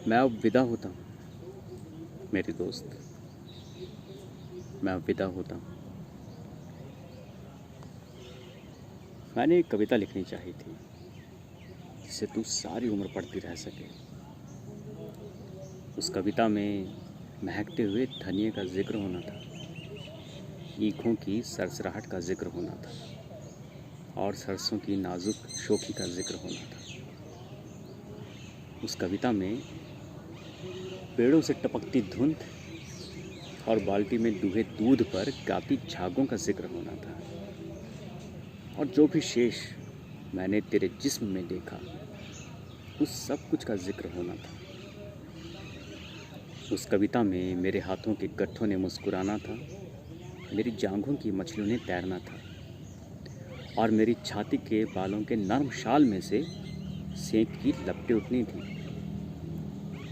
मैं अब विदा होता हूँ मेरी दोस्त, मैं अब विदा होता हूँ। मैंने एक कविता लिखनी चाहिए थी जिसे तू सारी उम्र पढ़ती रह सके। उस कविता में महकते हुए धनिये का जिक्र होना था, ईखों की सरसराहट का जिक्र होना था और सरसों की नाजुक शोखी का जिक्र होना था। उस कविता में पेड़ों से टपकती धुंध और बाल्टी में दूहे दूध पर गाती झागों का जिक्र होना था और जो भी शेष मैंने तेरे जिस्म में देखा उस सब कुछ का जिक्र होना था। उस कविता में मेरे हाथों के गट्ठों ने मुस्कुराना था, मेरी जांघों की मछलियों ने तैरना था और मेरी छाती के बालों के नर्म शाल में से सेंक की लपटें उठनी थी।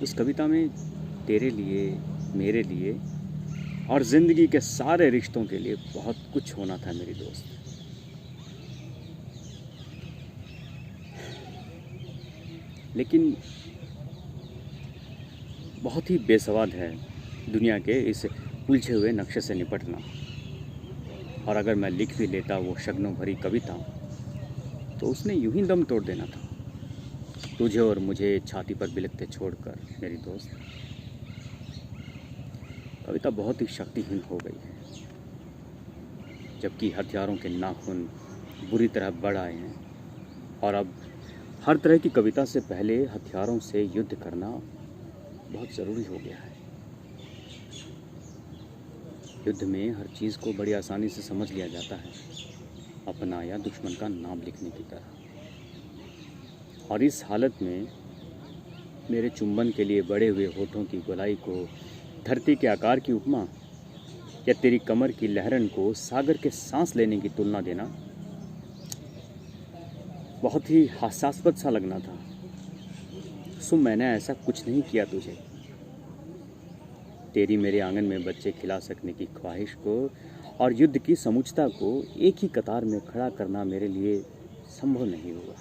उस कविता में तेरे लिए, मेरे लिए और ज़िंदगी के सारे रिश्तों के लिए बहुत कुछ होना था मेरी दोस्त। लेकिन बहुत ही बेसवाद है दुनिया के इस उलझे हुए नक्शे से निपटना। और अगर मैं लिख भी लेता वो शगनों भरी कविता तो उसने यूं ही दम तोड़ देना था, तुझे और मुझे छाती पर बिलखते छोड़कर मेरी दोस्त। कविता बहुत ही शक्तिहीन हो गई है, जबकि हथियारों के नाखून बुरी तरह बढ़ आए हैं और अब हर तरह की कविता से पहले हथियारों से युद्ध करना बहुत ज़रूरी हो गया है। युद्ध में हर चीज़ को बड़ी आसानी से समझ लिया जाता है, अपना या दुश्मन का नाम लिखने की तरह। और इस हालत में मेरे चुंबन के लिए बड़े हुए होठों की गोलाई को धरती के आकार की उपमा या तेरी कमर की लहरन को सागर के सांस लेने की तुलना देना बहुत ही हास्यास्पद सा लगना था। सो मैंने ऐसा कुछ नहीं किया तुझे। तेरी मेरे आंगन में बच्चे खिला सकने की ख्वाहिश को और युद्ध की समूचता को एक ही कतार में खड़ा करना मेरे लिए संभव नहीं हुआ।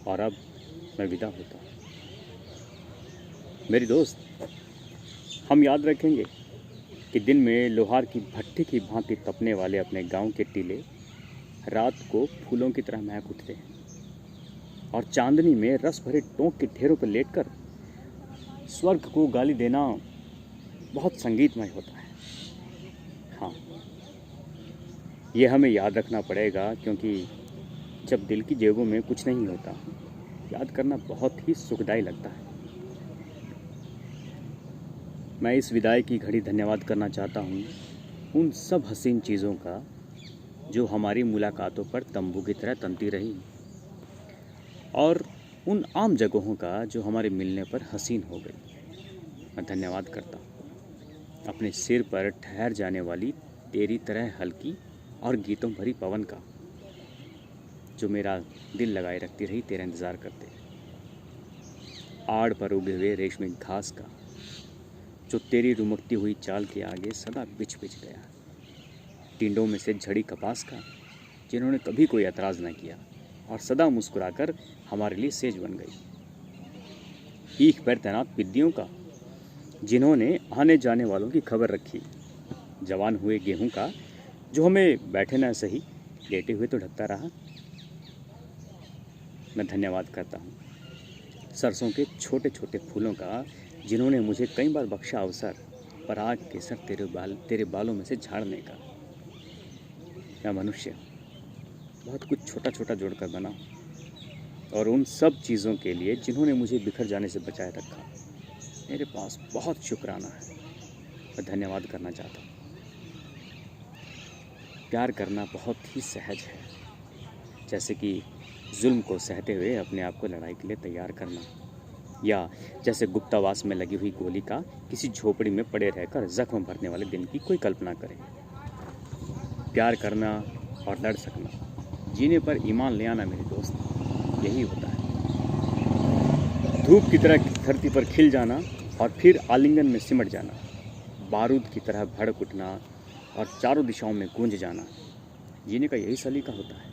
और अब मैं विदा होता हूँ मेरी दोस्त। हम याद रखेंगे कि दिन में लोहार की भट्टी की भांति तपने वाले अपने गांव के टीले रात को फूलों की तरह महक उठते हैं और चांदनी में रस भरे टोंक के ढेरों पर लेटकर स्वर्ग को गाली देना बहुत संगीतमय होता है। हाँ, यह हमें याद रखना पड़ेगा, क्योंकि जब दिल की जेबों में कुछ नहीं होता, याद करना बहुत ही सुखदायी लगता है। मैं इस विदाई की घड़ी धन्यवाद करना चाहता हूँ उन सब हसीन चीज़ों का जो हमारी मुलाकातों पर तंबू की तरह तनती रही, और उन आम जगहों का जो हमारे मिलने पर हसीन हो गई। मैं धन्यवाद करता हूँ अपने सिर पर ठहर जाने वाली तेरी तरह हल्की और गीतों भरी पवन का, जो मेरा दिल लगाए रखती रही तेरा इंतज़ार करते। आड़ पर उगे हुए रेशमी घास का, जो तेरी रुमकती हुई चाल के आगे सदा बिछ बिछ गया। टिंडों में से झड़ी कपास का, जिन्होंने कभी कोई एतराज़ न किया और सदा मुस्कुराकर हमारे लिए सेज बन गई। ईख पर तैनात पिद्दियों का, जिन्होंने आने जाने वालों की खबर रखी। जवान हुए गेहूं का, जो हमें बैठे न सही लेटे हुए तो ढकता रहा। मैं धन्यवाद करता हूँ सरसों के छोटे छोटे फूलों का, जिन्होंने मुझे कई बार बख्शा अवसर पराग केसर तेरे बालों में से झाड़ने का। मैं मनुष्य बहुत कुछ छोटा छोटा जोड़कर बना, और उन सब चीज़ों के लिए जिन्होंने मुझे बिखर जाने से बचाए रखा, मेरे पास बहुत शुक्राना है। मैं धन्यवाद करना चाहता हूँ। प्यार करना बहुत ही सहज है, जैसे कि जुल्म को सहते हुए अपने आप को लड़ाई के लिए तैयार करना, या जैसे गुप्तावास में लगी हुई गोली का किसी झोपड़ी में पड़े रहकर जख्म भरने वाले दिन की कोई कल्पना करें। प्यार करना और लड़ सकना, जीने पर ईमान ले आना मेरे दोस्त, यही होता है। धूप की तरह धरती पर खिल जाना और फिर आलिंगन में सिमट जाना, बारूद की तरह भड़क उठना और चारों दिशाओं में गूंज जाना, जीने का यही सलीका होता है।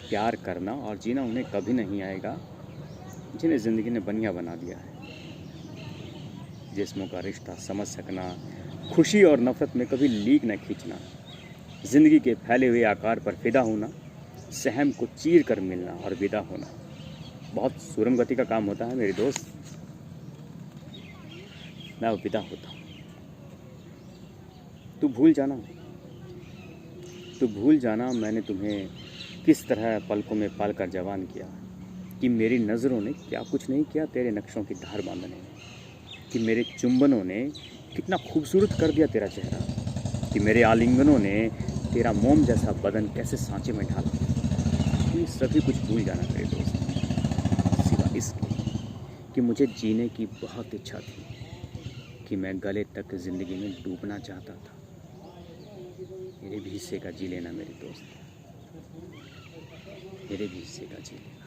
प्यार करना और जीना उन्हें कभी नहीं आएगा जिन्हें ज़िंदगी ने बनिया बना दिया है। जिस्मों का रिश्ता समझ सकना, खुशी और नफ़रत में कभी लीक न खींचना, ज़िंदगी के फैले हुए आकार पर फिदा होना, सहम को चीर कर मिलना और विदा होना बहुत सूरम गति का काम होता है मेरे दोस्त। मैं अब विदा होता हूँ। तू भूल जाना मैंने तुम्हें किस तरह पलकों में पाल कर जवान किया, कि मेरी नज़रों ने क्या कुछ नहीं किया तेरे नक्शों की धार बांधने में, कि मेरे चुंबनों ने कितना खूबसूरत कर दिया तेरा चेहरा, कि मेरे आलिंगनों ने तेरा मोम जैसा बदन कैसे सांचे में ढाला। ये सभी कुछ भूल जाना मेरे दोस्त, सिवा इसके कि मुझे जीने की बहुत इच्छा थी, कि मैं गले तक ज़िंदगी में डूबना चाहता था। मेरे भी हिस्से का जी लेना मेरे दोस्त, मेरे भी हिस्से का जी लेना।